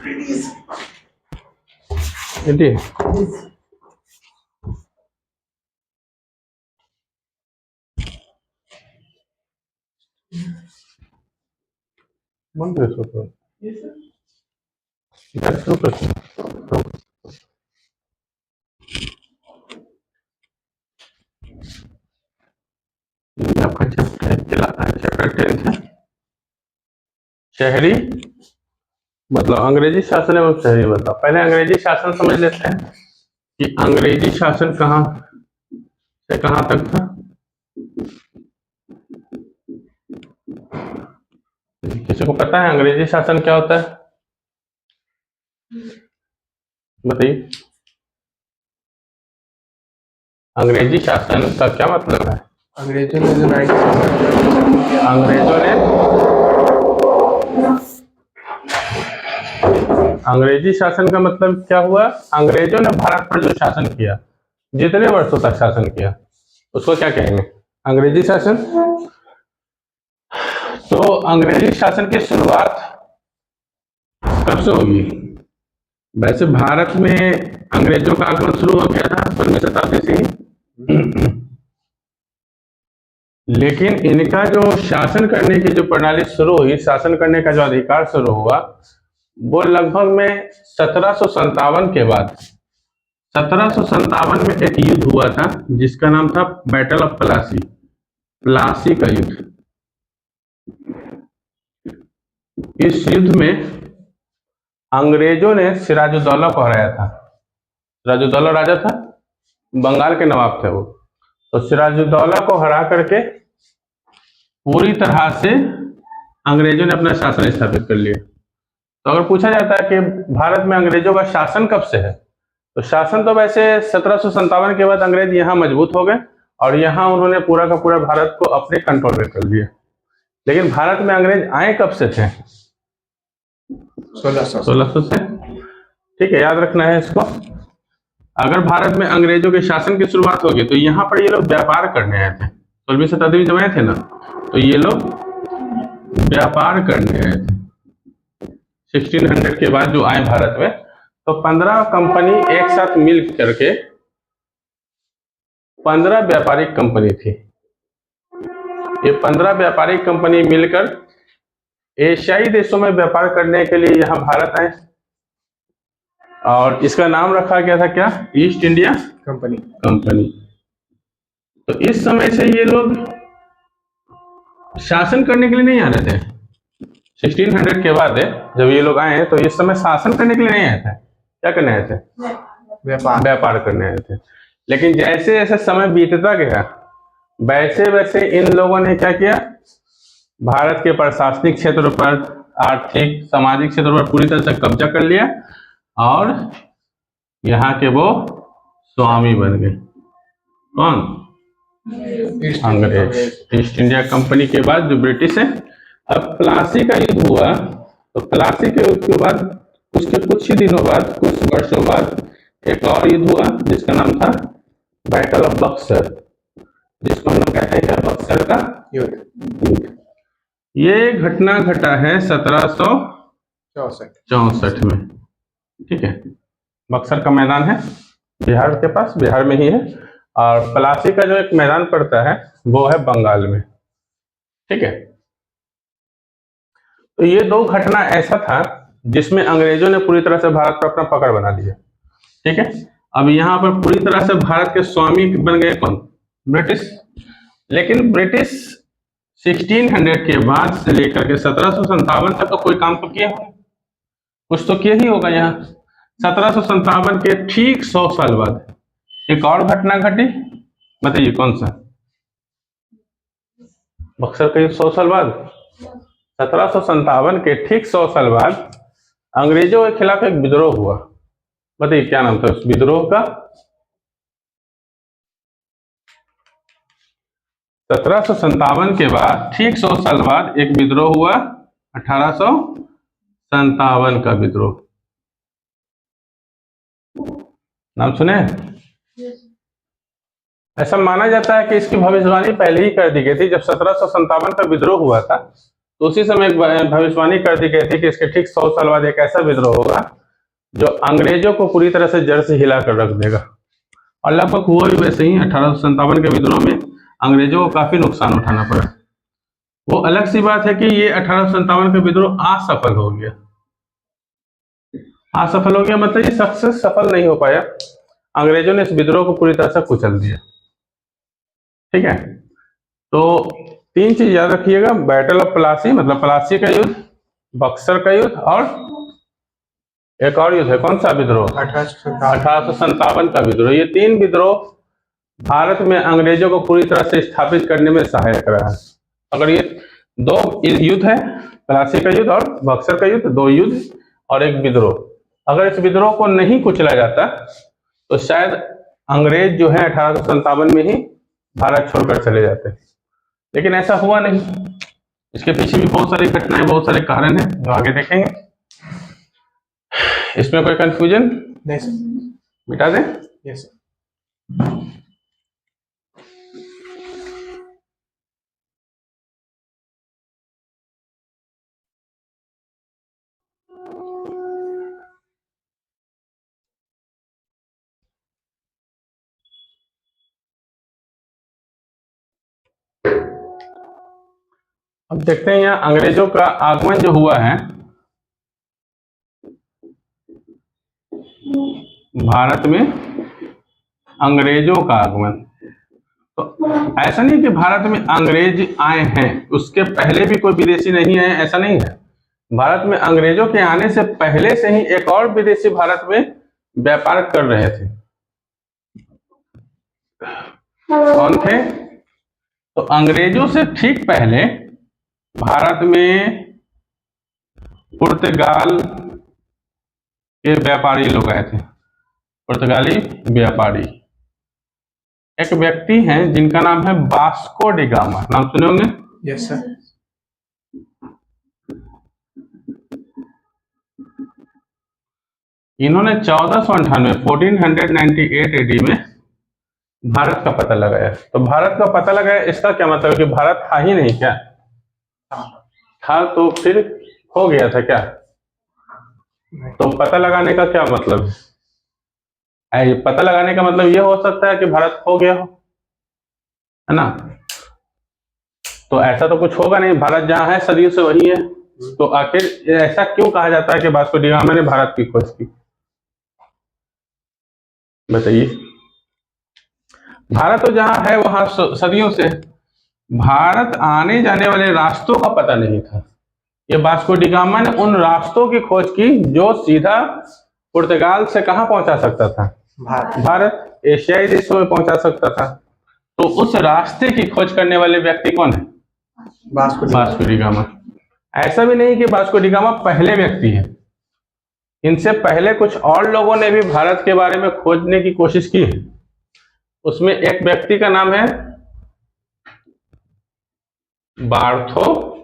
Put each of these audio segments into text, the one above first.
बंद कर सकते आपका चैप्टर 10 है शहरी मतलब अंग्रेजी शासन एवं शहरी बदलाव। पहले अंग्रेजी शासन समझ लेते हैं कि अंग्रेजी शासन कहाँ से कहाँ तक था। किसी को पता है अंग्रेजी शासन क्या होता है? बताइए। अंग्रेजी शासन का क्या मतलब है? अंग्रेजों ने जो अंग्रेजी शासन का मतलब क्या हुआ? अंग्रेजों ने भारत पर जो शासन किया, जितने वर्षों तक शासन किया, उसको क्या कहेंगे? अंग्रेजी शासन। तो अंग्रेजी शासन की शुरुआत कब से होगी? वैसे भारत में अंग्रेजों का आगमन शुरू हो गया था 15वीं शताब्दी से ही, लेकिन इनका जो शासन करने की जो प्रणाली शुरू हुई, शासन करने का जो अधिकार शुरू हुआ, वो लगभग में 1757 के बाद 1757 में एक युद्ध हुआ था जिसका नाम था बैटल ऑफ प्लासी, प्लासी का युद्ध। इस युद्ध में अंग्रेजों ने सिराजुद्दौला को हराया था। सिराजुद्दौला राजा था, बंगाल के नवाब थे वो। तो सिराजुद्दौला को हरा करके पूरी तरह से अंग्रेजों ने अपना शासन स्थापित कर लिया। तो अगर पूछा जाता है कि भारत में अंग्रेजों का शासन कब से है, तो शासन तो वैसे 1757 के बाद अंग्रेज यहाँ मजबूत हो गए और यहाँ उन्होंने पूरा का पूरा भारत को अपने कंट्रोल में कर लिया। लेकिन भारत में अंग्रेज आए कब से थे? 1600 से। ठीक है, याद रखना है इसको। अगर भारत में अंग्रेजों के शासन की शुरुआत होगी तो यहाँ पर ये लोग व्यापार करने आए थे। 16वीं शताब्दी में जब आए थे ना, तो ये लोग व्यापार करने आए थे। 1600 के बाद जो आए भारत में, तो 15 कंपनी एक साथ मिल करके 15 व्यापारिक कंपनी थी। ये 15 व्यापारिक कंपनी मिलकर एशियाई देशों में व्यापार करने के लिए यहाँ भारत आए और इसका नाम रखा गया था क्या? East India company. तो इस समय से ये लोग शासन करने के लिए नहीं आ रहे थे। 1600 के बाद जब ये लोग आए तो इस समय शासन करने के लिए नहीं आए थे। क्या करने आए थे? व्यापार करने आए थे। लेकिन जैसे जैसे समय बीतता गया, वैसे वैसे इन लोगों ने क्या किया? भारत के प्रशासनिक क्षेत्र पर, आर्थिक सामाजिक क्षेत्र पर पूरी तरह से कब्जा कर लिया और यहाँ के वो स्वामी बन गए। कौन? अंग्रेज। ईस्ट इंडिया कंपनी के बाद जो ब्रिटिश है। अब प्लासी का युद्ध हुआ, तो प्लासी के युद्ध के बाद उसके कुछ ही दिनों बाद, कुछ वर्षों बाद एक और युद्ध हुआ जिसका नाम था बैटल ऑफ बक्सर, जिसको हम लोग कहते हैं बक्सर का युद्ध। ये घटना घटा है 1764 में। ठीक है, बक्सर का मैदान है बिहार के पास, बिहार में ही है। और प्लासी का जो एक मैदान पड़ता है वो है बंगाल में। ठीक है, तो ये दो घटना ऐसा था जिसमें अंग्रेजों ने पूरी तरह से भारत पर अपना पकड़ बना लिया। ठीक है, अब यहाँ पर पूरी तरह से भारत के स्वामी बन गए कौन? ब्रिटिश। लेकिन ब्रिटिश 1600 के बाद से लेकर के 1757 तक तो कोई काम तो किया होगा, कुछ तो किया ही होगा। यहाँ 1757 के ठीक 100 साल बाद एक और घटना घटी। बताइए कौन सा? बक्सर के 100 साल बाद, 1757 के ठीक 100 साल बाद अंग्रेजों के खिलाफ एक विद्रोह हुआ। बताइए क्या नाम था उस विद्रोह का? 1757 के बाद ठीक 100 साल बाद एक विद्रोह हुआ, 1857 का विद्रोह। नाम सुने? ऐसा माना जाता है कि इसकी भविष्यवाणी पहले ही कर दी गई थी। जब 1757 का विद्रोह हुआ था तो उसी समय एक भविष्यवाणी कर दी गई थी कि इसके ठीक 100 साल बाद एक ऐसा विद्रोह होगा जो अंग्रेजों को पूरी तरह से जड़ से हिला कर रख देगा। और लगभग हुआ भी वैसे ही। 1857 के विद्रोह में अंग्रेजों को काफी नुकसान उठाना पड़ा। वो अलग सी बात है कि ये 1857 का विद्रोह असफल हो गया। असफल हो गया मतलब ये सक्सेस सफल नहीं हो पाया। अंग्रेजों ने इस विद्रोह को पूरी तरह से कुचल दिया। ठीक है, तो 3 चीज याद रखिएगा, बैटल ऑफ प्लासी मतलब प्लासी का युद्ध, बक्सर का युद्ध और एक और युद्ध है, कौन सा विद्रोह? 1857 का विद्रोह। ये 3 विद्रोह भारत में अंग्रेजों को पूरी तरह से स्थापित करने में सहायक रहा है। अगर ये 2 युद्ध है, प्लासी का युद्ध और बक्सर का युद्ध, 2 युद्ध और एक विद्रोह, अगर इस विद्रोह को नहीं कुचला जाता तो शायद अंग्रेज जो है 1857 में ही भारत छोड़कर चले जाते, लेकिन ऐसा हुआ नहीं। इसके पीछे भी बहुत सारी घटनाएं, बहुत सारे कारण हैं जो आगे देखेंगे। इसमें कोई कंफ्यूजन नहीं सर। मिटा दें? Yes sir. अब देखते हैं यहाँ अंग्रेजों का आगमन जो हुआ है भारत में, अंग्रेजों का आगमन, तो ऐसा नहीं कि भारत में अंग्रेज आए हैं, उसके पहले भी कोई विदेशी नहीं आए, ऐसा नहीं है। भारत में अंग्रेजों के आने से पहले से ही एक और विदेशी भारत में व्यापार कर रहे थे। कौन थे? तो अंग्रेजों से ठीक पहले भारत में पुर्तगाल के व्यापारी लोग आए थे, पुर्तगाली व्यापारी। एक व्यक्ति हैं जिनका नाम है वास्को डी गामा, नाम सुने होंगे? Yes sir. इन्होंने 1498 एडी में भारत का पता लगाया। तो भारत का पता लगाया, इसका क्या मतलब है कि भारत था ही नहीं क्या? था तो फिर हो गया था क्या? तो पता लगाने का क्या मतलब है? पता लगाने का मतलब ये हो सकता है कि भारत हो गया हो, है ना? तो ऐसा तो कुछ होगा नहीं, भारत जहां है सदियों से वही है। तो आखिर ऐसा क्यों कहा जाता है कि वास्को डी गामा ने भारत की खोज की? बताइए। भारत तो जहां है वहां सदियों से, भारत आने जाने वाले रास्तों का पता नहीं था। ये वास्को डी गामा ने उन रास्तों की खोज की जो सीधा पुर्तगाल से कहां पहुंचा सकता था? भारत, एशियाई देशों में पहुंचा सकता था। तो उस रास्ते की खोज करने वाले व्यक्ति कौन है? Vasco D gamma. ऐसा भी नहीं कि वास्को डी गामा पहले व्यक्ति है, इनसे पहले कुछ और लोगों ने भी भारत के बारे में खोजने की कोशिश की है। उसमें एक व्यक्ति का नाम है बार्थोलोमियो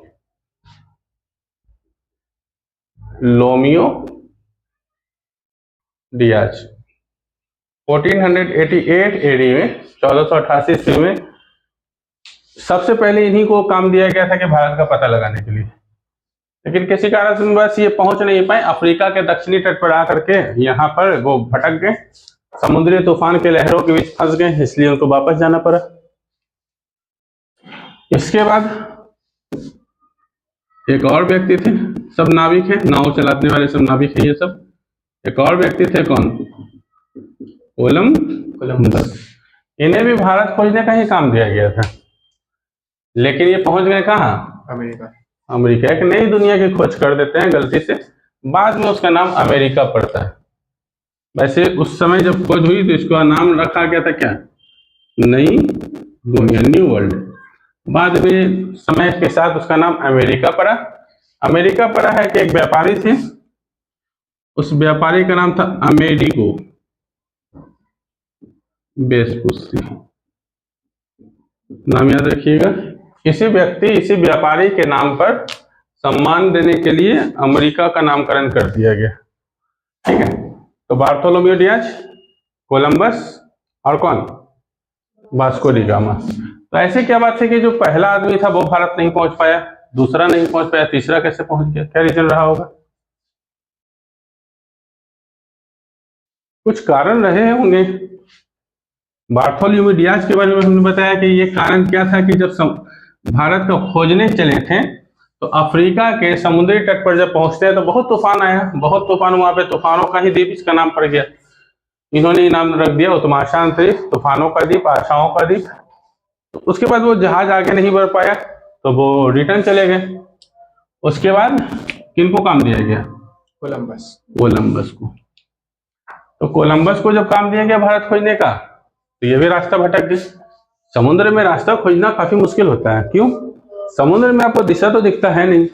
डियाज। 1488 एडी में, 1488 ईस्वी में सबसे पहले इन्हीं को काम दिया गया था कि भारत का पता लगाने के लिए, लेकिन किसी कारण से बस ये पहुंच नहीं पाए। अफ्रीका के दक्षिणी तट पर आकर के यहाँ पर वो भटक गए, समुद्री तूफान के लहरों के बीच फंस गए, इसलिए उनको वापस जाना पड़ा। इसके बाद एक और व्यक्ति थे, सब नाविक हैं, नाव चलाने वाले सब नाविक हैं ये सब। एक और व्यक्ति थे, कौन? कोलंबस। इन्हें भी भारत खोजने का ही काम दिया गया था, लेकिन ये पहुंच गए कहाँ? अमेरिका। एक नई दुनिया की खोज कर देते हैं गलती से, बाद में उसका नाम अमेरिका पड़ता है। वैसे उस समय जब खोज हुई तो इसका नाम रखा गया था क्या? नई दुनिया, न्यू वर्ल्ड। बाद में समय के साथ उसका नाम अमेरिका पड़ा। अमेरिका पड़ा है कि एक व्यापारी थे, उस व्यापारी का नाम था अमेरिगो वेस्पुसी, नाम याद रखिएगा। इसी व्यापारी के नाम पर सम्मान देने के लिए अमेरिका का नामकरण कर दिया गया। ठीक है, तो बार्थोलोमियो डियाज, कोलंबस और कौन? Vasco D gamma. तो ऐसे क्या बात है कि जो पहला आदमी था वो भारत नहीं पहुंच पाया, दूसरा नहीं पहुंच पाया, तीसरा कैसे पहुंच गया? क्या रीजन रहा होगा? कुछ कारण रहे होंगे। बार्थोलोम्यू डियाज के बारे में हमने बताया कि ये कारण क्या था कि जब भारत को खोजने चले थे तो अफ्रीका के समुद्री तट पर जब पहुंचते हैं तो बहुत तूफान आया, बहुत तूफान। वहां पे तूफानों का ही द्वीप इसका नाम पड़ गया। इन्होंने नाम रख दिया उत्तमाशां द्वीप, तूफानों का द्वीप, आशाओं का द्वीप। तो उसके बाद वो जहाज आगे नहीं बढ़ पाया तो वो रिटर्न चले गए। उसके बाद किनको काम दिया गया? कोलंबस को। तो कोलंबस को जब काम दिया गया भारत खोजने का तो ये भी रास्ता भटक गए। समुद्र में रास्ता खोजना काफी मुश्किल होता है। क्यों? समुद्र में आपको दिशा तो दिखता है नहीं।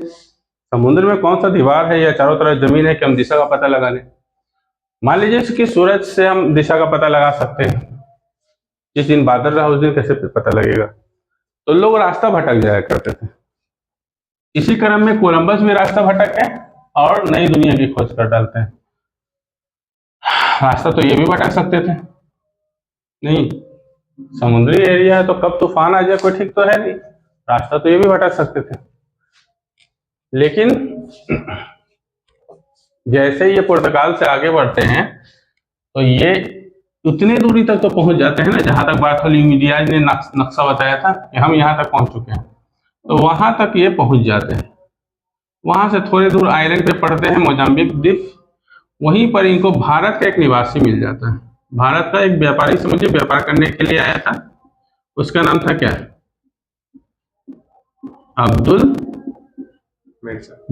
समुद्र में कौन सा दीवार है या चारों तरफ जमीन है कि हम दिशा का पता लगा लें? मान लीजिए कि सूरज से हम दिशा का पता लगा सकते हैं, जिस दिन बादल रहा उस दिन कैसे पता लगेगा? तो लोग रास्ता भटक जाया करते थे। इसी क्रम में कोलंबस भी रास्ता भटक है और नई दुनिया की खोज कर डालते हैं। रास्ता तो ये भी भटक सकते थे, नहीं समुद्री एरिया है तो कब तूफान आ जाए कोई ठीक तो है नहीं। रास्ता तो ये भी भटक सकते थे। लेकिन जैसे ये पुर्तगाल से आगे बढ़ते हैं तो ये उतनी दूरी तक तो पहुंच जाते हैं ना, जहां तक बार्थोलोम्यू डियाज ने नक्शा बताया था कि हम यहां तक पहुंच चुके हैं, तो वहां तक ये पहुंच जाते हैं। वहां से थोड़ी दूर आइलैंड पे पड़ते हैं मोजाम्बिक द्वीप। वहीं पर इनको भारत का एक निवासी मिल जाता है। भारत का एक व्यापारी समझिए व्यापार करने के लिए आया था। उसका नाम था क्या? अब्दुल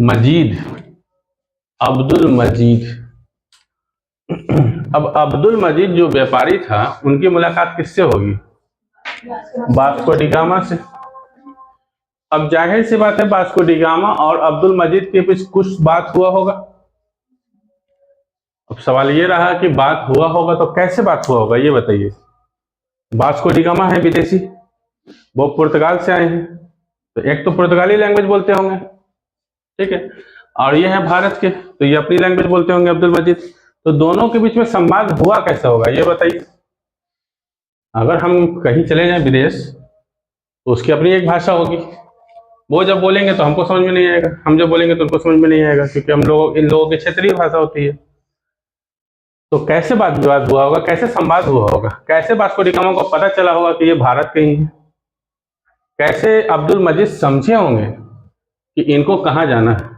मजीद। अब्दुल मजीद। अब अब्दुल मजीद जो व्यापारी था उनकी मुलाकात किससे होगी? वास्को डी गामा से। अब जाहिर सी बात है वास्को डी गामा और अब्दुल मजीद के बीच कुछ बात हुआ होगा। अब सवाल ये रहा कि बात हुआ होगा तो कैसे बात हुआ होगा ये बताइए। वास्को डी गामा है विदेशी, वो पुर्तगाल से आए हैं तो एक तो पुर्तगाली लैंग्वेज बोलते होंगे, ठीक है, और ये है भारत के तो ये अपनी लैंग्वेज बोलते होंगे अब्दुल मजीद। तो दोनों के बीच में संवाद हुआ कैसे होगा ये बताइए। अगर हम कहीं चले जाएं विदेश तो उसकी अपनी एक भाषा होगी। वो जब बोलेंगे तो हमको समझ में नहीं आएगा, हम जब बोलेंगे तो उनको समझ में नहीं आएगा, क्योंकि हम लोग इन लोगों की क्षेत्रीय भाषा होती है। तो कैसे बात विवाद हुआ होगा, कैसे संवाद हुआ होगा, कैसे वास्को डी गामा को पता चला होगा कि ये भारत के ही है, कैसे अब्दुल मजीद समझे होंगे कि इनको कहाँ जाना है?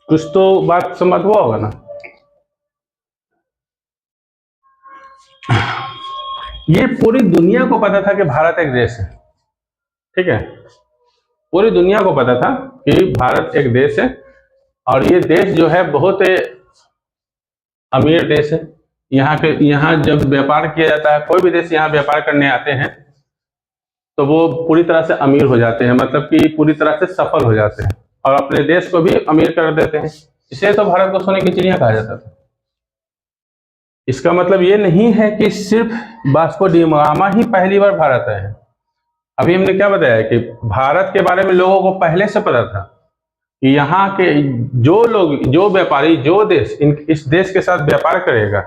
कुछ तो बात संवाद हुआ होगा ना। ये पूरी दुनिया को पता था कि भारत एक देश है, ठीक है, पूरी दुनिया को पता था कि भारत एक देश है और ये देश जो है बहुत अमीर देश है। यहाँ जब व्यापार किया जाता है, कोई भी देश यहाँ व्यापार करने आते हैं तो वो पूरी तरह से अमीर हो जाते हैं, मतलब कि पूरी तरह से सफल हो जाते हैं और अपने देश को भी अमीर कर देते हैं। इसलिए तो भारत को सोने की चिड़िया कहा जाता था। इसका मतलब ये नहीं है कि सिर्फ वास्को डी गामा ही पहली बार भारत आए हैं। अभी हमने क्या बताया कि भारत के बारे में लोगों को पहले से पता था कि यहाँ के जो लोग, जो व्यापारी, जो देश इस देश के साथ व्यापार करेगा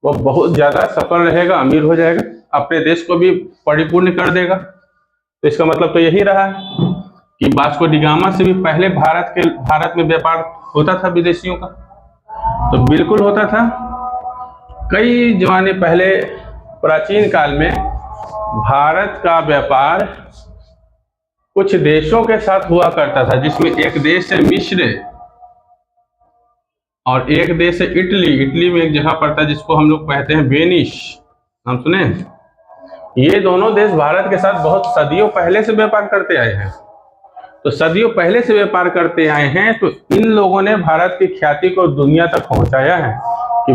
वो बहुत ज्यादा सफल रहेगा, अमीर हो जाएगा, अपने देश को भी परिपूर्ण कर देगा। तो इसका मतलब तो यही रहा कि वास्को डी गामा से भी पहले भारत में व्यापार होता था विदेशियों का, तो बिल्कुल होता था। कई जमाने पहले प्राचीन काल में भारत का व्यापार कुछ देशों के साथ हुआ करता था, जिसमें एक देश है मिस्र और एक देश है इटली। इटली में एक जगह पड़ता है जिसको हम लोग कहते हैं वेनिस, हम सुने। ये दोनों देश भारत के साथ बहुत सदियों पहले से व्यापार करते आए हैं। तो सदियों पहले से व्यापार करते आए हैं तो इन लोगों ने भारत की ख्याति को दुनिया तक पहुंचाया है कि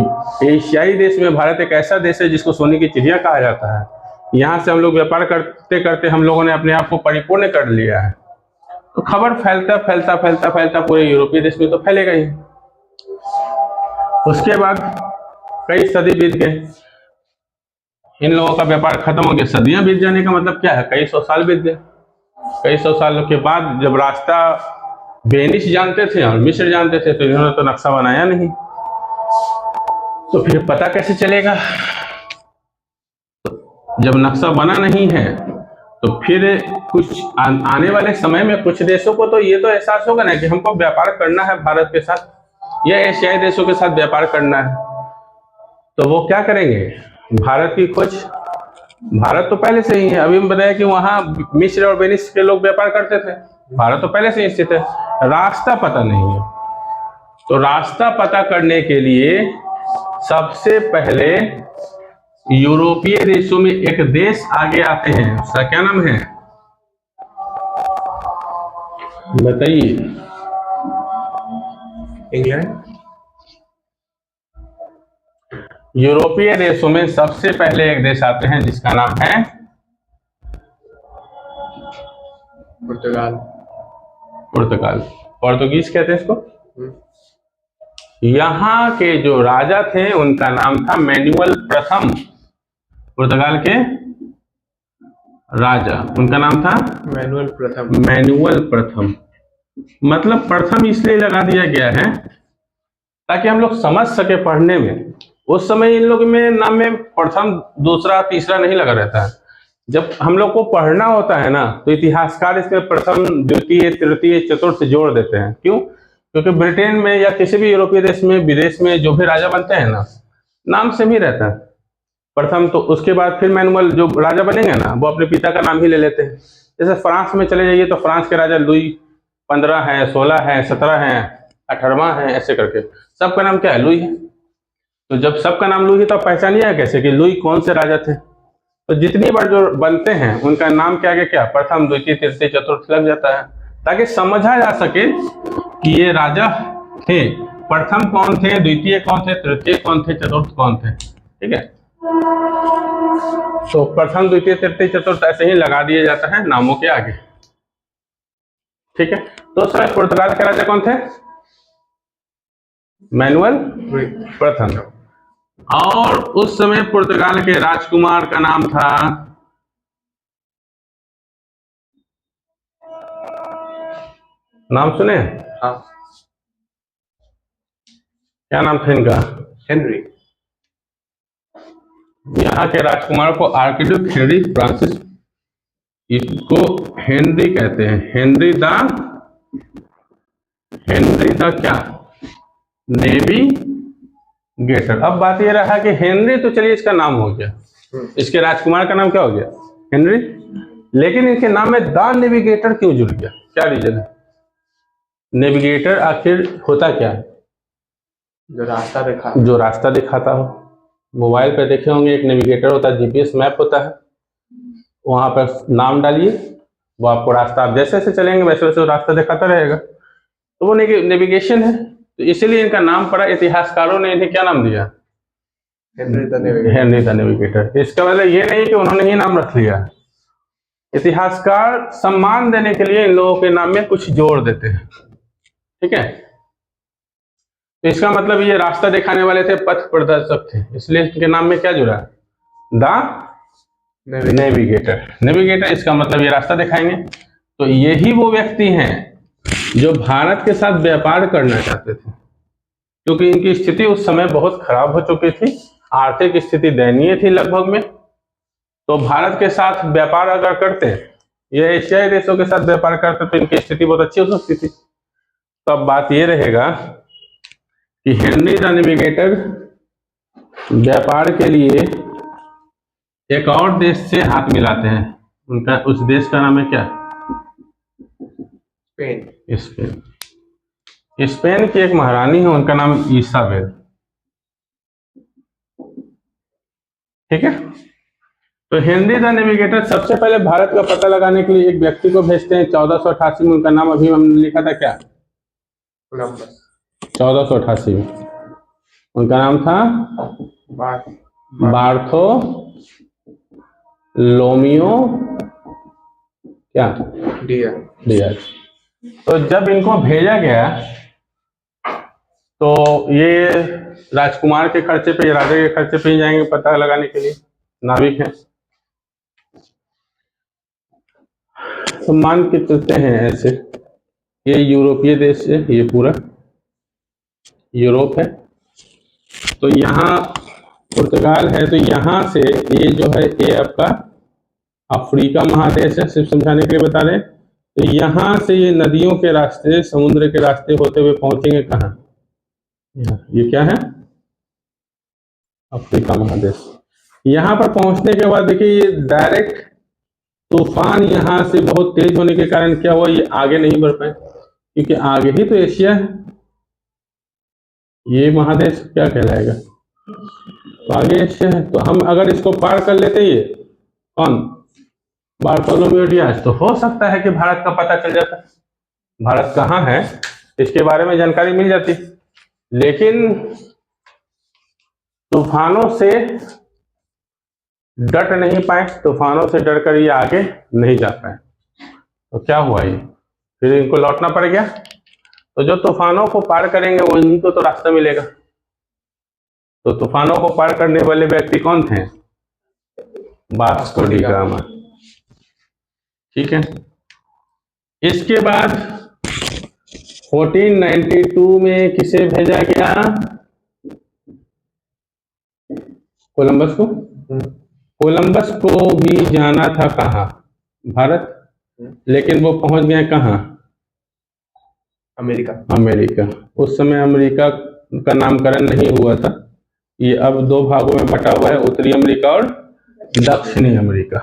एशियाई देश में भारत एक ऐसा देश है जिसको सोने की चिड़िया कहा जाता है। यहाँ से हम लोग व्यापार करते करते हम लोगों ने अपने आप को परिपूर्ण कर लिया है। तो खबर फैलता फैलता फैलता फैलता पूरे यूरोपीय देश में तो फैलेगा ही। उसके बाद कई सदी बीत गए, इन लोगों का व्यापार खत्म हो गया। सदियां बीत जाने का मतलब क्या है? कई सौ साल बीत गए। कई सौ सालों के बाद जब रास्ता वेनिस जानते थे और मिस्र जानते थे तो इन्होंने तो नक्शा बनाया नहीं, तो फिर पता कैसे चलेगा? जब नक्शा बना नहीं है तो फिर कुछ आने वाले समय में कुछ देशों को तो ये तो एहसास होगा ना कि हमको व्यापार करना है भारत के साथ या एशियाई देशों के साथ व्यापार करना है, तो वो क्या करेंगे, भारत की खोज। भारत तो पहले से ही है, अभी हम बताया कि वहाँ मिस्र और वेनिस के लोग व्यापार करते थे, भारत तो पहले से ही स्थित है, रास्ता पता नहीं है। तो रास्ता पता करने के लिए सबसे पहले यूरोपीय देशों में एक देश आगे आते हैं, उसका क्या नाम है बताइए? इंग्लैंड। यूरोपीय देशों में सबसे पहले एक देश आते हैं जिसका नाम है पुर्तगाल। पुर्तगाल, पोर्तुगीज कहते हैं इसको। यहाँ के जो राजा थे उनका नाम था मैनुअल प्रथम, पुर्तगाल के राजा, उनका नाम था मैनुअल प्रथम। मैनुअल प्रथम, मतलब प्रथम इसलिए लगा दिया गया है ताकि हम लोग समझ सके पढ़ने में। उस समय इन लोग में नाम में प्रथम दूसरा तीसरा नहीं लगा रहता है, जब हम लोग को पढ़ना होता है ना तो इतिहासकार इसमें प्रथम द्वितीय तृतीय चतुर्थ जोड़ देते हैं। क्यों? क्योंकि ब्रिटेन में या किसी भी यूरोपीय देश में विदेश में जो भी राजा बनते हैं ना, नाम से भी रहता है प्रथम, तो उसके बाद फिर मैनुअल जो राजा बनेंगे ना वो अपने पिता का नाम ही ले लेते हैं। जैसे फ्रांस में चले जाइए तो फ्रांस के राजा लुई 15 है, 16 है, 17 है, 18वां है, ऐसे करके सबका नाम क्या है, लुई है। तो जब सबका नाम लुई है तो पहचानिए कैसे कि लुई कौन से राजा थे। तो जितनी बार जो बनते हैं उनका नाम के आगे क्या प्रथम द्वितीय तृतीय चतुर्थ लग जाता है, ताकि समझा जा सके कि ये राजा थे, प्रथम कौन थे, द्वितीय कौन थे, तृतीय कौन थे, चतुर्थ कौन थे। ठीक है, तो प्रथम द्वितीय तृतीय चतुर्थ ऐसे ही लगा दिया जाता है नामों के आगे। ठीक है, तो सर पुर्तगाल के राजा कौन थे? मैनुअल प्रथम। और उस समय पुर्तगाल के राजकुमार का नाम था नाम सुने? हाँ। क्या नाम था इनका? हेनरी। यहाँ के राजकुमार को आर्किड्यूक हेनरी फ्रांसिस, इसको हेनरी कहते हैं, हेनरी द क्या, नेविगेटर। अब बात ये रहा कि हेनरी तो चलिए इसका नाम हो गया, इसके राजकुमार का नाम क्या हो गया, हेनरी, लेकिन इनके नाम में द नेविगेटर क्यों जुड़ गया, क्या रीजन है? नेविगेटर आखिर होता क्या है? जो रास्ता दिखाता हो। मोबाइल पर देखे होंगे एक नेविगेटर होता है, जीपीएस मैप होता है, वहां पर नाम डालिए, वो आपको रास्ता, आप जैसे जैसे चलेंगे वैसे वैसे रास्ता दिखाता रहेगा, तो वो नेविगेशन है। तो इसीलिए इनका नाम पड़ा, इतिहासकारों ने इन्हें क्या नाम दिया, हेनरी द नेविगेटर। इसका मतलब ये नहीं कि उन्होंने ही नाम रख लिया, इतिहासकार सम्मान देने के लिए इन लोगों के नाम में कुछ जोड़ देते हैं। ठीक है, तो इसका मतलब ये रास्ता दिखाने वाले थे, पथ प्रदर्शक थे, इसलिए इनके नाम में क्या जुड़ा, द नेविगेटर। नेविगेटर इसका मतलब ये रास्ता दिखाएंगे। तो यही वो व्यक्ति हैं जो भारत के साथ व्यापार करना चाहते थे, क्योंकि इनकी स्थिति उस समय बहुत खराब हो चुकी थी, आर्थिक स्थिति दयनीय थी लगभग में। तो भारत के साथ व्यापार अगर करते, ये एशियाई देशों के साथ व्यापार करते तो इनकी स्थिति बहुत अच्छी हो सकती थी। तो अब बात ये रहेगा कि हेनरी द नेविगेटर व्यापार के लिए एक और देश से हाथ मिलाते हैं, उनका उस देश का नाम है क्या, स्पेन। स्पेन की एक महारानी है, उनका नाम इसाबेल। ठीक है, तो हेनरी द नेविगेटर सबसे पहले भारत का पता लगाने के लिए एक व्यक्ति को भेजते हैं 1488 में, उनका नाम अभी हमने लिखा था क्या, कोलंबस। 1488 में उनका नाम था बार्थोलोमियो क्या, डियाज। तो जब इनको भेजा गया तो ये राजकुमार के खर्चे पे, राजा के खर्चे पे ही जाएंगे पता लगाने के लिए, नाविक हैं। तो मान के चलते हैं ऐसे, ये यूरोपीय देश है, ये पूरा यूरोप है, तो यहाँ पुर्तगाल है, तो यहाँ से ये जो है ये आपका अफ्रीका महादेश है, सिर्फ समझाने के लिए बता रहे हैं। तो यहाँ से ये नदियों के रास्ते, समुद्र के रास्ते होते हुए पहुंचेंगे कहाँ? ये क्या है? अफ्रीका महादेश। यहाँ पर पहुंचने के बाद देखिए ये डायरेक्ट तूफान यहाँ से बहुत तेज होने के कारण क्या हुआ, ये आगे नहीं बढ़ पाए, क्योंकि आगे ही तो एशिया है। ये महादेश क्या कहलाएगा? तो आगे एशिया है। तो हम अगर इसको पार कर लेते, ये कौन, बार्थोलोमेव डियाज, तो हो सकता है कि भारत का पता चल जाता, भारत कहाँ है इसके बारे में जानकारी मिल जाती। लेकिन तूफानों से डट नहीं पाए, तूफानों से डरकर ये आगे नहीं जा पाए, तो क्या हुआ, ये फिर इनको लौटना पड़ गया। तो जो तूफानों को पार करेंगे उन्हीं को तो रास्ता मिलेगा। तो तूफानों को पार करने वाले व्यक्ति कौन थे? Vasco D gamma. ठीक है। इसके बाद 1492 में किसे भेजा गया? कोलंबस को। कोलंबस को भी जाना था कहाँ? भारत। लेकिन वो पहुंच गए कहाँ? अमेरिका। अमेरिका। उस समय अमेरिका का नामकरण नहीं हुआ था, ये अब दो भागों में बटा हुआ है, उत्तरी अमेरिका और दक्षिणी अमेरिका।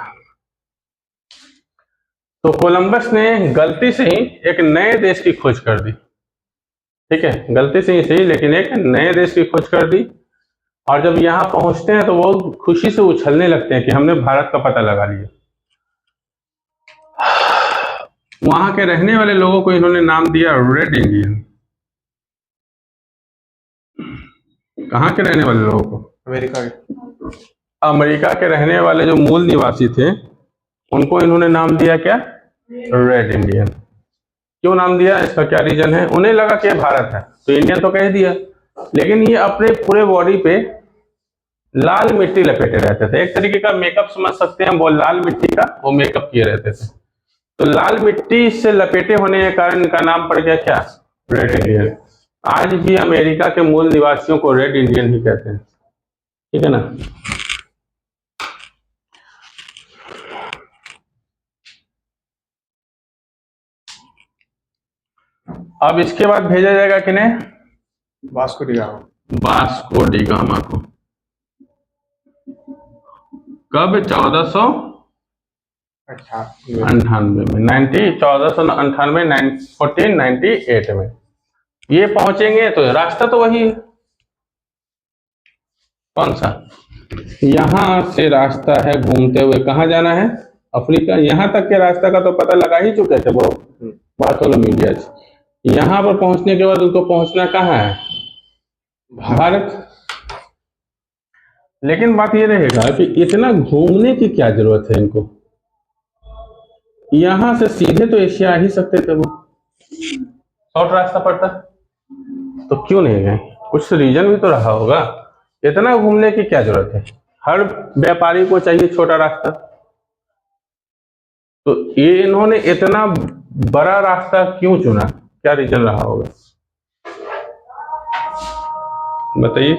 तो कोलंबस ने गलती से ही एक नए देश की खोज कर दी। ठीक है, गलती से ही सही, लेकिन एक नए देश की खोज कर दी। और जब यहाँ पहुंचते हैं तो वो खुशी से उछलने लगते हैं कि हमने भारत का पता लगा लिया। वहां के रहने वाले लोगों को इन्होंने नाम दिया रेड इंडियन। कहाँ के रहने वाले लोगों को? अमेरिका के। अमेरिका के रहने वाले जो मूल निवासी थे उनको इन्होंने नाम दिया क्या? Red Indian. क्यों नाम दिया, इसका क्या रीजन है? उन्हें लगा कि भारत है तो इंडियन तो कह दिया, लेकिन ये अपने पूरे बॉडी पे लाल मिट्टी लपेटे रहते थे। एक तरीके का मेकअप समझ सकते हैं, वो लाल मिट्टी का वो मेकअप किए रहते थे। तो लाल मिट्टी से लपेटे होने के कारण इनका नाम पड़ गया क्या? Red Indian. आज भी अमेरिका के मूल निवासियों को रेड इंडियन ही कहते हैं। ठीक है ना। अब इसके बाद भेजा जाएगा किन्हें? Vasco D gamma. Vasco D gamma को। कब? 1498 में, 1498 में ये पहुंचेंगे। तो रास्ता तो वही है, कौन सा? यहां से रास्ता है घूमते हुए कहाँ जाना है? अफ्रीका। यहां तक के रास्ता का तो पता लगा ही चुके थे वो बार्थोलोमेव डियाज। यहां पर पहुंचने के बाद उनको पहुंचना कहाँ है? भारत। लेकिन बात ये रहेगा कि इतना घूमने की क्या जरूरत है इनको? यहां से सीधे तो एशिया आ ही सकते थे, वो शॉर्ट रास्ता पड़ता, तो क्यों नहीं गए? कुछ रीजन भी तो रहा होगा। इतना घूमने की क्या जरूरत है? हर व्यापारी को चाहिए छोटा रास्ता, तो ये इन्होंने इतना बड़ा रास्ता क्यों चुना? क्या रीजन रहा होगा, बताइए।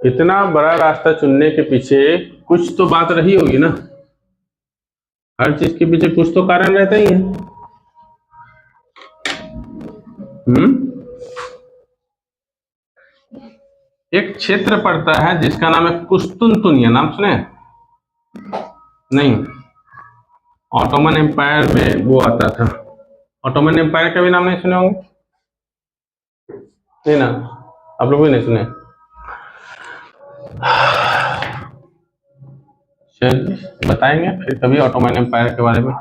इतना बड़ा रास्ता चुनने के पीछे कुछ तो बात रही होगी ना। हर चीज के पीछे कुछ तो कारण रहता ही है। एक क्षेत्र पड़ता है जिसका नाम है कुस्तुनतुनिया, नाम सुने? नहीं, ऑटोमन एम्पायर में वो आता था। ऑटोमन एम्पायर का भी नाम नहीं सुने होंगे, नहीं ना? आप लोग भी नहीं सुने? चलिए बताएंगे फिर कभी ऑटोमन एम्पायर के बारे में।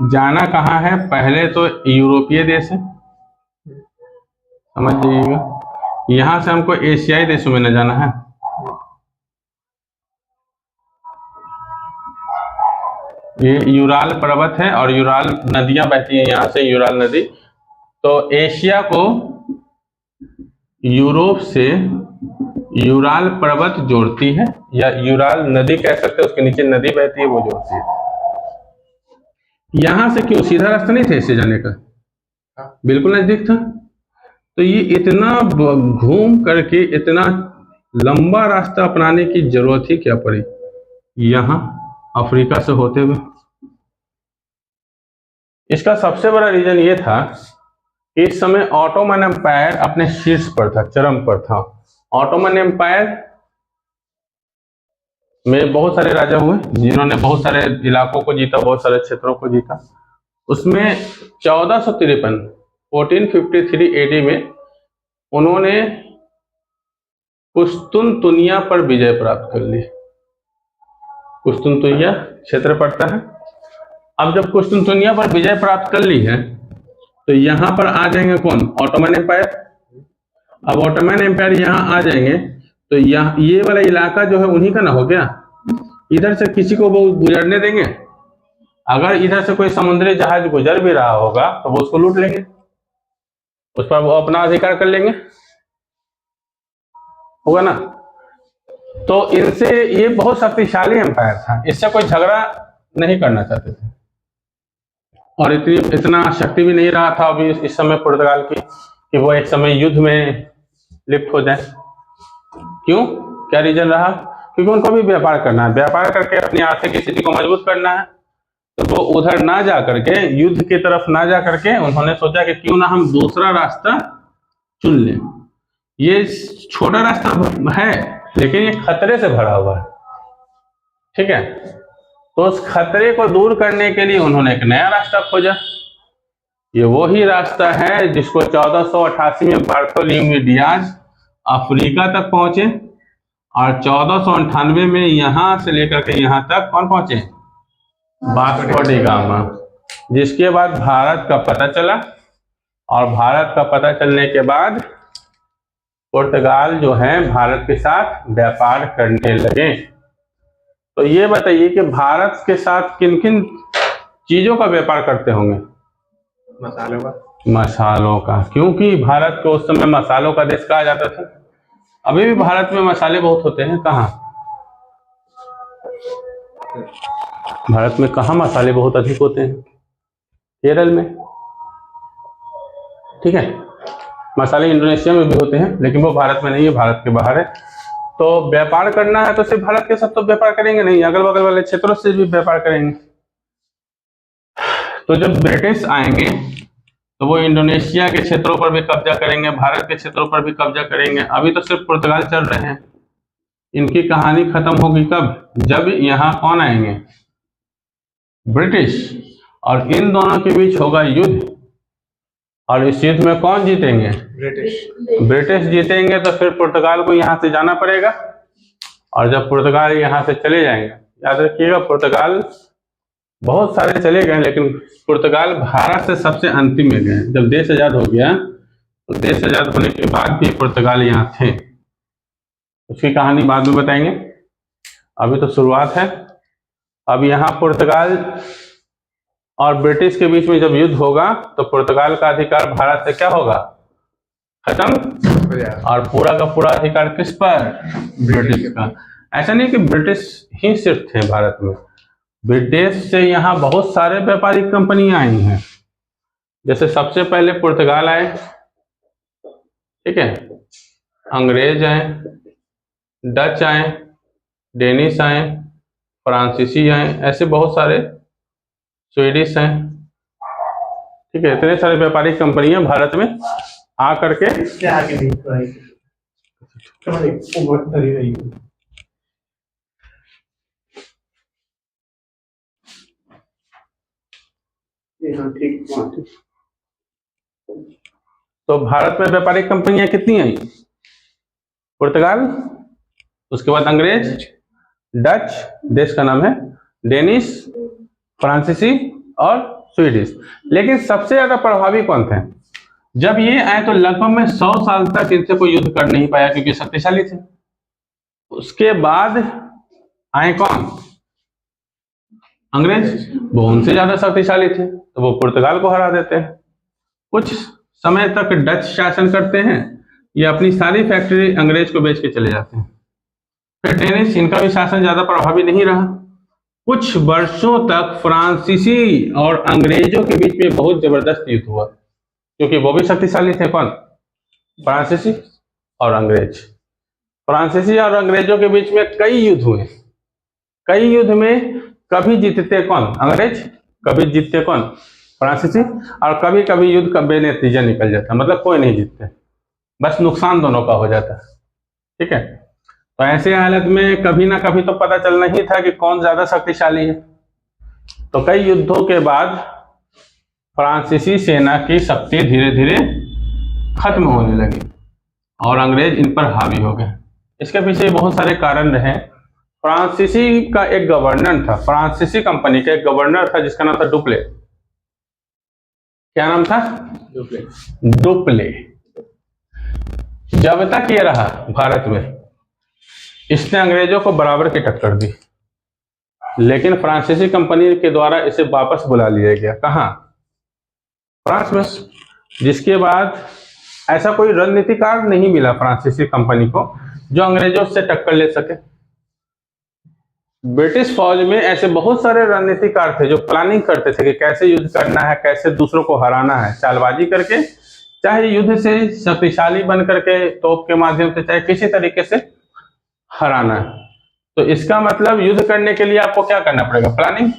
जाना कहाँ है? पहले तो यूरोपीय देश है, समझ लीजिएगा। यहां से हमको एशियाई देशों में न जाना है। ये यूराल पर्वत है और यूराल नदियां बहती हैं यहाँ से, यूराल नदी। तो एशिया को यूरोप से यूराल पर्वत जोड़ती है, या यूराल नदी कह सकते हैं, उसके नीचे नदी बहती है वो जोड़ती है। यहां से क्यों? सीधा रास्ता नहीं था इससे जाने का, बिल्कुल नजदीक था। तो ये इतना घूम करके, इतना लंबा रास्ता अपनाने की जरूरत ही क्या पड़ी यहाँ अफ्रीका से होते हुए। इसका सबसे बड़ा रीजन ये था कि इस समय ऑटोमन एम्पायर अपने शीर्ष पर था, चरम पर था। ऑटोमन एम्पायर में बहुत सारे राजा हुए जिन्होंने बहुत सारे इलाकों को जीता, बहुत सारे क्षेत्रों को जीता। उसमें 1453 एडी में उन्होंने कुस्तुनतुनिया पर विजय प्राप्त कर ली। कुस्तुनतुनिया क्षेत्र पड़ता है। अब जब कुस्तुनतुनिया पर विजय प्राप्त कर ली है तो यहाँ पर आ जाएंगे कौन? Ottoman Empire. अब ऑटोमन एम्पायर यहाँ आ जाएंगे तो ये वाला इलाका जो है उन्हीं का ना हो गया। इधर से किसी को वो गुजरने देंगे? अगर इधर से कोई समुद्री जहाज गुजर भी रहा होगा तो वो उसको लूट लेंगे, उस पर वो अपना अधिकार कर लेंगे, होगा ना। तो इनसे ये बहुत शक्तिशाली एम्पायर था, इससे कोई झगड़ा नहीं करना चाहते थे और इतना शक्ति भी नहीं रहा था अभी इस समय पुर्तगाल की कि वो एक समय युद्ध में लिप्त हो जाए। क्यों? क्या रीजन रहा? क्योंकि उनको भी व्यापार करना है, व्यापार करके अपनी आर्थिक स्थिति को मजबूत करना है। तो वो उधर ना जा करके, युद्ध की तरफ ना जा करके उन्होंने सोचा कि क्यों ना हम दूसरा रास्ता चुन लें। ये छोटा रास्ता है लेकिन ये खतरे से भरा हुआ है, ठीक है। तो उस खतरे को दूर करने के लिए उन्होंने एक नया रास्ता खोजा। ये वही रास्ता है जिसको 1488 में बार्थोलोम्यू डियाज अफ्रीका तक पहुंचे और 1498 में यहां से लेकर के यहां तक कौन पहुंचे? Vasco D gamma. जिसके बाद भारत का पता चला और भारत का पता चलने के बाद पुर्तगाल जो है भारत के साथ व्यापार करने लगे। तो ये बताइए कि भारत के साथ किन किन चीजों का व्यापार करते होंगे? मसालों का, क्योंकि भारत को उस समय मसालों का देश कहा जाता था। अभी भी भारत में मसाले बहुत होते हैं। कहाँ? भारत में कहाँ मसाले बहुत अधिक होते हैं? केरल में, ठीक है। मसाले इंडोनेशिया में भी होते हैं लेकिन वो भारत में नहीं है, भारत के बाहर है। तो व्यापार करना है तो सिर्फ भारत के साथ तो व्यापार करेंगे नहीं, अगल बगल वाले क्षेत्रों से भी व्यापार करेंगे। तो जब ब्रिटिश आएंगे तो वो इंडोनेशिया के क्षेत्रों पर भी कब्जा करेंगे, भारत के क्षेत्रों पर भी कब्जा करेंगे। अभी तो सिर्फ पुर्तगाल चल रहे हैं। इनकी कहानी खत्म होगी कब? जब यहाँ कौन आएंगे? ब्रिटिश। और इन दोनों के बीच होगा युद्ध और इस युद्ध में कौन जीतेंगे? ब्रिटिश जीतेंगे। तो फिर पुर्तगाल को यहाँ से जाना पड़ेगा और जब पुर्तगाल यहाँ से चले जाएंगे, याद रखिएगा पुर्तगाल बहुत सारे चले गए लेकिन पुर्तगाल भारत से सबसे अंतिम में गए। जब देश आजाद हो गया तो देश आजाद होने के बाद भी पुर्तगाल यहाँ थे। उसकी कहानी बाद में बताएंगे, अभी तो शुरुआत है। अब यहाँ पुर्तगाल और ब्रिटिश के बीच में जब युद्ध होगा तो पुर्तगाल का अधिकार भारत से क्या होगा? खत्म। और पूरा का पूरा अधिकार किस पर? ब्रिटिश का। ऐसा नहीं कि ब्रिटिश ही सिर्फ थे भारत में, विदेश से यहाँ बहुत सारे व्यापारिक कंपनियां आई हैं। जैसे सबसे पहले पुर्तगाल आए, ठीक है, अंग्रेज आए, डच आए, डेनिश आए, फ्रांसीसी आए, ऐसे बहुत सारे, स्वीडिश हैं, ठीक है। इतने सारे व्यापारिक कंपनियां भारत में आ करके तो भारत में व्यापारिक कंपनियां कितनी आई? पुर्तगाल, उसके बाद अंग्रेज, डच देश का नाम है, डेनिश, फ्रांसीसी और स्वीडिश। लेकिन सबसे ज्यादा प्रभावी कौन थे? जब ये आए तो लगभग में 100 साल तक इनसे कोई युद्ध कर नहीं पाया क्योंकि शक्तिशाली थे। उसके बाद आए कौन? अंग्रेज। वो उनसे ज्यादा शक्तिशाली थे तो वो पुर्तगाल को हरा देते हैं। कुछ समय तक डच शासन करते हैं, ये अपनी सारी फैक्ट्री अंग्रेज को बेच के चले जाते हैं। फिर डेनिश, इनका भी शासन ज्यादा प्रभावी नहीं रहा। कुछ वर्षों तक फ्रांसीसी और अंग्रेजों के बीच में बहुत जबरदस्त युद्ध हुआ क्योंकि वो भी शक्तिशाली थे। कौन? फ्रांसीसी और अंग्रेज। फ्रांसीसी और अंग्रेजों के बीच में कई युद्ध हुए। कई युद्ध में कभी जीतते कौन? अंग्रेज। कभी जीतते कौन? फ्रांसीसी। और कभी कभी युद्ध का बेनतीजा निकल जाता, मतलब कोई नहीं जीतते, बस नुकसान दोनों का हो जाता। ठीक है, तो ऐसे हालत में कभी ना कभी तो पता चलना ही था कि कौन ज्यादा शक्तिशाली है। तो कई युद्धों के बाद फ्रांसीसी सेना की शक्ति धीरे धीरे खत्म होने लगी और अंग्रेज इन पर हावी हो गए। इसके पीछे बहुत सारे कारण रहे। फ्रांसीसी का एक गवर्नर था, फ्रांसीसी कंपनी का एक गवर्नर था जिसका नाम था डुप्ले। क्या नाम था? डुप्ले। जब तक ये रहा भारत में, इसने अंग्रेजों को बराबर की टक्कर दी, लेकिन फ्रांसीसी कंपनी के द्वारा इसे वापस बुला लिया गया। कहाँ? फ्रांस में। जिसके बाद ऐसा कोई रणनीतिकार नहीं मिला फ्रांसीसी कंपनी को जो अंग्रेजों से टक्कर ले सके। ब्रिटिश फौज में ऐसे बहुत सारे रणनीतिकार थे जो प्लानिंग करते थे कि कैसे युद्ध करना है, कैसे दूसरों को हराना है, चालबाजी करके, चाहे युद्ध से शक्तिशाली बन करके, तोप के माध्यम से, चाहे किसी तरीके से हराना है। तो इसका मतलब युद्ध करने के लिए आपको क्या करना पड़ेगा? प्लानिंग,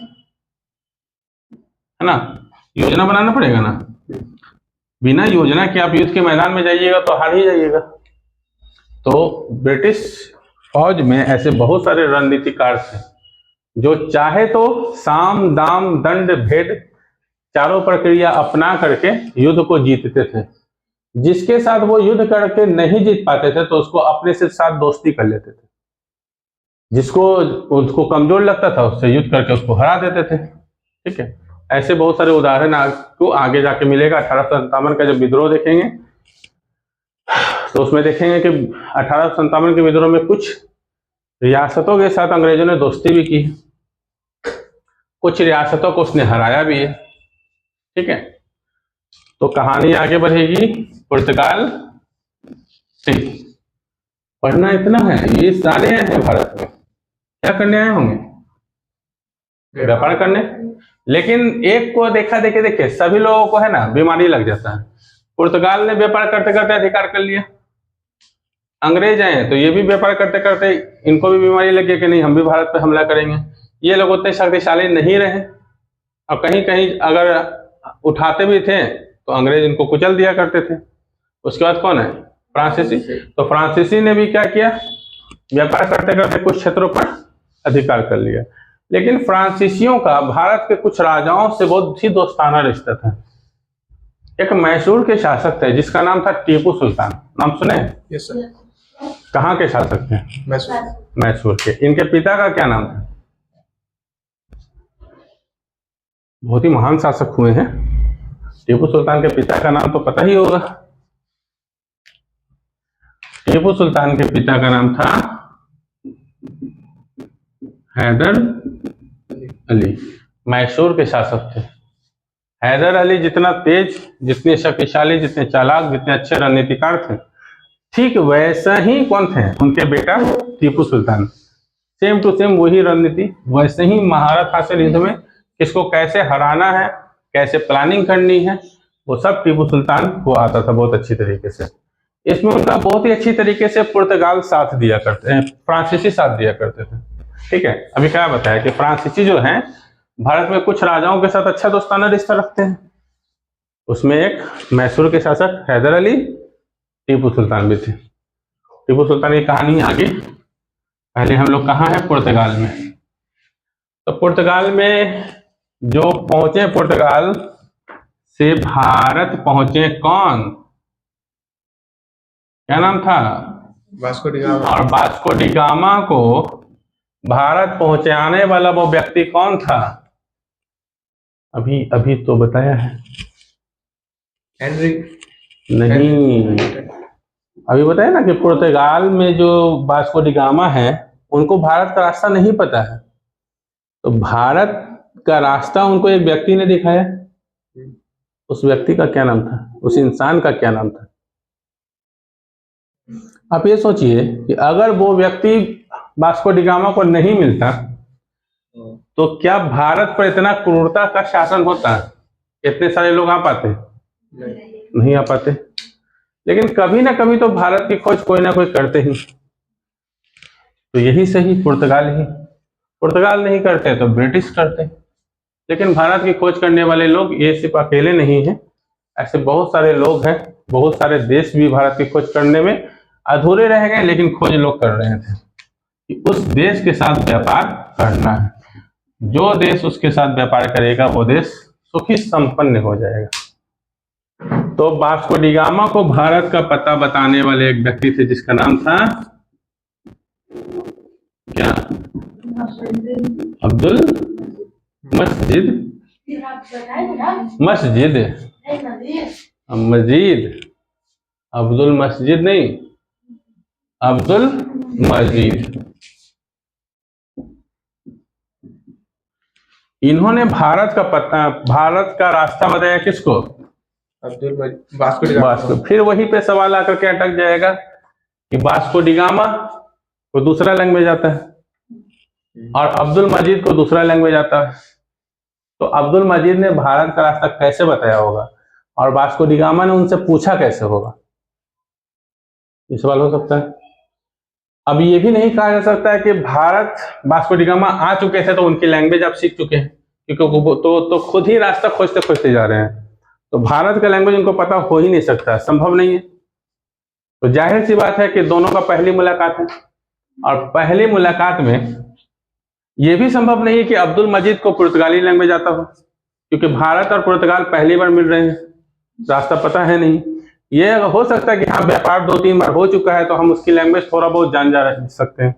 है ना, योजना बनाना पड़ेगा ना। बिना योजना के आप युद्ध के मैदान में जाइएगा तो हार ही जाइएगा। तो ब्रिटिश फौज में ऐसे बहुत सारे रणनीतिकार थे जो चाहे तो साम दाम दंड भेद चारों प्रक्रिया अपना करके युद्ध को जीतते थे। जिसके साथ वो युद्ध करके नहीं जीत पाते थे तो उसको अपने से साथ दोस्ती कर लेते थे। जिसको उसको कमजोर लगता था उससे युद्ध करके उसको हरा देते थे। ठीक है, ऐसे बहुत सारे उदाहरण आपको आगे जाके मिलेगा। 1857 का जब विद्रोह देखेंगे तो उसमें देखेंगे कि 1857 के विद्रोह में कुछ रियासतों के साथ अंग्रेजों ने दोस्ती भी की, कुछ रियासतों को उसने हराया भी है। ठीक है, तो कहानी आगे बढ़ेगी पुर्तगाल से। पढ़ना इतना है, ये सारे हैं भारत में, क्या करने आए होंगे? व्यापार करने। लेकिन एक को देखा देखे सभी लोगों को है ना बीमारी लग जाता है। पुर्तगाल ने व्यापार करते करते अधिकार कर लिया, अंग्रेज आए तो ये भी व्यापार करते करते इनको भी बीमारी लगी कि नहीं हम भी भारत पे हमला करेंगे। ये लोग उतने शक्तिशाली नहीं रहे और कहीं कहीं अगर उठाते भी थे तो अंग्रेज इनको कुचल दिया करते थे। उसके बाद कौन है? फ्रांसीसी। तो फ्रांसीसी ने भी क्या किया? व्यापार करते करते कुछ क्षेत्रों पर अधिकार कर लिया। लेकिन फ्रांसीसियों का भारत के कुछ राजाओं से बहुत ही दोस्ताना रिश्ता था। एक मैसूर के शासक थे जिसका नाम था टीपू सुल्तान, नाम सुने? Yes sir. कहाँ के शासक थे? मैसूर के। इनके पिता का क्या नाम था? बहुत ही महान शासक हुए हैं। टीपू सुल्तान के पिता का नाम तो पता ही होगा। टीपू सुल्तान के पिता का नाम था हैदर अली। मैसूर के शासक थे। हैदर अली जितना तेज, जितने शक्तिशाली, जितने चालाक, जितने अच्छे रणनीतिकार थे, ठीक वैसा ही कौन थे? उनके बेटा Tipu Sultan. Same to same वही रणनीति, वैसे ही महारत हासिल युद्ध में, किसको कैसे हराना है, कैसे प्लानिंग करनी है, वो सब टीपू सुल्तान को आता था बहुत अच्छी तरीके से। इसमें उनका बहुत ही अच्छी तरीके से पुर्तगाल साथ दिया करते हैं, फ्रांसीसी साथ दिया करते थे। ठीक है, अभी क्या बताया कि फ्रांसीसी जो हैं भारत में कुछ राजाओं के साथ अच्छा दोस्ताना रिश्ता रखते हैं। उसमें एक मैसूर के शासक हैदर अली, टीपू सुल्तान भी थे। टीपू सुल्तान की कहानी आगे। पहले हम लोग कहाँ हैं? पुर्तगाल में। तो पुर्तगाल में जो पहुंचे, पुर्तगाल से भारत पहुंचे कौन? क्या नाम था? Vasco D gamma. और वास्को डी गामा को भारत पहुंचाने वाला वो व्यक्ति कौन था? अभी अभी तो बताया है। हेनरी नहीं, अभी बताया ना कि पुर्तगाल में जो वास्को डी गामा है उनको भारत का रास्ता नहीं पता है। तो भारत का रास्ता उनको एक व्यक्ति ने दिखाया। उस व्यक्ति का क्या नाम था? उस इंसान का क्या नाम था? आप ये सोचिए कि अगर वो व्यक्ति वास्को डी गामा को नहीं मिलता तो क्या भारत पर इतना क्रूरता का शासन होता? इतने सारे लोग आ पाते? नहीं आ पाते। लेकिन कभी ना कभी तो भारत की खोज कोई ना कोई करते ही। तो यही सही, पुर्तगाल ही। पुर्तगाल नहीं करते तो ब्रिटिश करते। लेकिन भारत की खोज करने वाले लोग ये सिर्फ अकेले नहीं हैं, ऐसे बहुत सारे लोग हैं। बहुत सारे देश भी भारत की खोज करने में अधूरे रह गए, लेकिन खोज लोग कर रहे थे कि उस देश के साथ व्यापार करना है। जो देश उसके साथ व्यापार करेगा वो देश सुखी संपन्न हो जाएगा। तो वास्को डी गामा को भारत का पता बताने वाले एक व्यक्ति थे जिसका नाम था क्या? अब्दुल मस्जिद मस्जिद मजीद अब्दुल मस्जिद नहीं, अब्दुल मजीद। इन्होंने भारत का रास्ता बताया किसको? Vasco D gamma. वास्को। फिर वहीं पे सवाल आकर के अटक जाएगा कि वास्को डी गामा को दूसरा लैंग्वेज आता है और अब्दुल मजीद को दूसरा लैंग्वेज आता है। तो अब्दुल मजीद ने भारत का रास्ता कैसे बताया होगा और वास्को डी गामा ने उनसे पूछा कैसे होगा? ये सवाल हो सकता है। अब ये भी नहीं कहा जा सकता है कि भारत वास्को डी गामा आ चुके थे तो उनकी लैंग्वेज आप सीख चुके हैं, क्योंकि वो तो खुद ही रास्ता खोजते खोजते जा रहे हैं। तो भारत का लैंग्वेज उनको पता हो ही नहीं सकता, संभव नहीं है। तो जाहिर सी बात है कि दोनों का पहली मुलाकात है, और पहली मुलाकात में यह भी संभव नहीं है कि अब्दुल मजीद को पुर्तगाली लैंग्वेज आता हो, क्योंकि भारत और पुर्तगाल पहली बार मिल रहे हैं, रास्ता पता है नहीं। ये हो सकता है कि हाँ व्यापार 2-3 बार हो चुका है तो हम उसकी लैंग्वेज थोड़ा बहुत जान जा सकते हैं,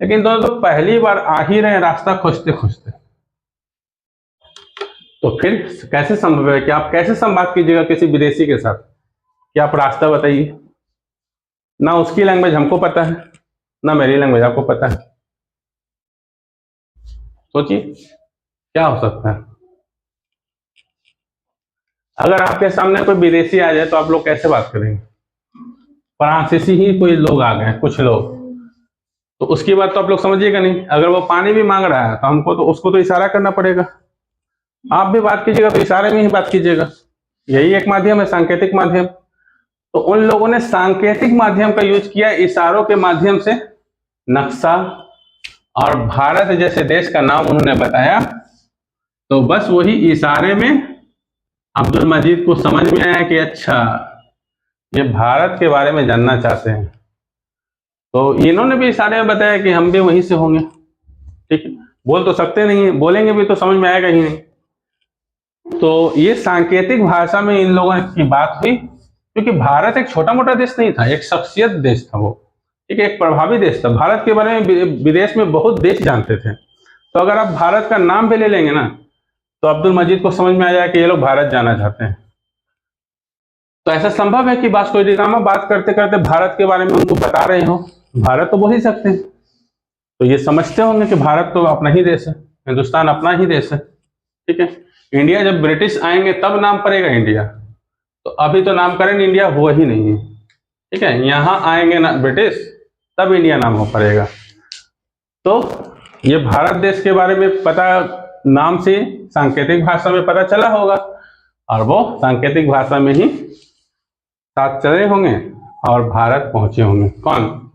लेकिन दोनों तो पहली बार आ ही रहे हैं रास्ता खोजते खोजते। तो फिर कैसे संभव है कि आप कैसे संवाद कीजिएगा किसी विदेशी के साथ कि आप रास्ता बताइए? ना उसकी लैंग्वेज हमको पता है, ना मेरी लैंग्वेज आपको पता है। सोचिए क्या हो सकता है। अगर आपके सामने कोई विदेशी आ जाए तो आप लोग कैसे बात करेंगे? फ्रांसीसी ही कोई लोग आ गए, कुछ लोग, तो उसकी बात तो आप लोग समझिएगा नहीं। अगर वो पानी भी मांग रहा है तो हमको तो उसको तो इशारा करना पड़ेगा। आप भी बात कीजिएगा तो इशारे में ही बात कीजिएगा, यही एक माध्यम है, सांकेतिक माध्यम। तो उन लोगों ने सांकेतिक माध्यम का यूज किया, इशारों के माध्यम से नक्शा और भारत जैसे देश का नाम उन्होंने बताया। तो बस वही इशारे में अब्दुल मजीद को समझ में आया कि अच्छा ये भारत के बारे में जानना चाहते हैं। तो इन्होंने भी इशारे में बताया कि हम भी वहीं से होंगे। ठीक है, बोल तो सकते नहीं है, बोलेंगे भी तो समझ में आएगा ही नहीं। तो ये सांकेतिक भाषा में इन लोगों की बात हुई, क्योंकि भारत एक छोटा मोटा देश नहीं था, एक शख्सियत देश था वो, ठीक है, एक प्रभावी देश था। भारत के बारे में विदेश में बहुत देश जानते थे। तो अगर आप भारत का नाम भी ले लेंगे ना तो अब्दुल मजीद को समझ में आ जाए कि ये लोग भारत जाना चाहते हैं। तो ऐसा संभव है कि वास्को डी गामा बात करते करते भारत के बारे में उनको बता रहे हो, भारत तो बोल ही सकते हैं। तो ये समझते होंगे कि भारत तो अपना ही देश है, हिंदुस्तान अपना ही देश है। ठीक है, इंडिया जब ब्रिटिश आएंगे तब नाम पड़ेगा इंडिया, तो अभी तो नामकरण इंडिया हुआ ही नहीं है। ठीक है, यहाँ आएंगे ना ब्रिटिश तब इंडिया नाम हो पड़ेगा। तो ये भारत देश के बारे में पता नाम से सांकेतिक भाषा में पता चला होगा, और वो सांकेतिक भाषा में ही साथ चले होंगे और भारत पहुंचे होंगे। कौन?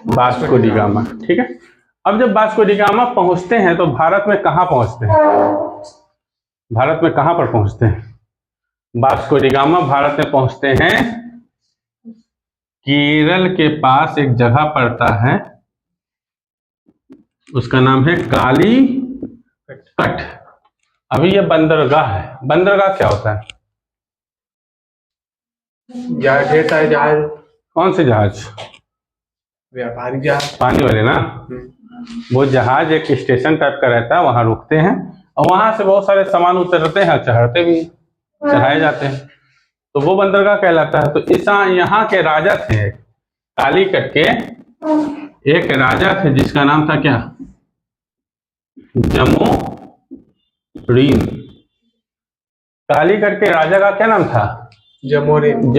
Vasco D gamma. ठीक है, अब जब वास्को डी गामा पहुंचते हैं तो भारत में कहाँ पहुंचते हैं? भारत में कहाँ पर पहुंचते हैं? वास्को डी गामा भारत में पहुंचते हैं केरल के पास एक जगह पड़ता है, उसका नाम है कालीकट। अभी ये बंदरगाह है। बंदरगाह क्या होता है? जहाज, ढेर सारे जहाज। कौन से जहाज? व्यापारिक जहाज, पानी वाले ना। वो जहाज एक स्टेशन टाइप का रहता है, वहां रुकते हैं और वहां से बहुत सारे सामान उतरते हैं, चढ़ते भी चढ़ाए जाते हैं, तो वो बंदरगाह कहलाता है। तो इस यहाँ के राजा थे, कालीकट के एक राजा थे जिसका नाम था क्या? जमोरीन। कालीकट के राजा का क्या नाम था? जमोरीन।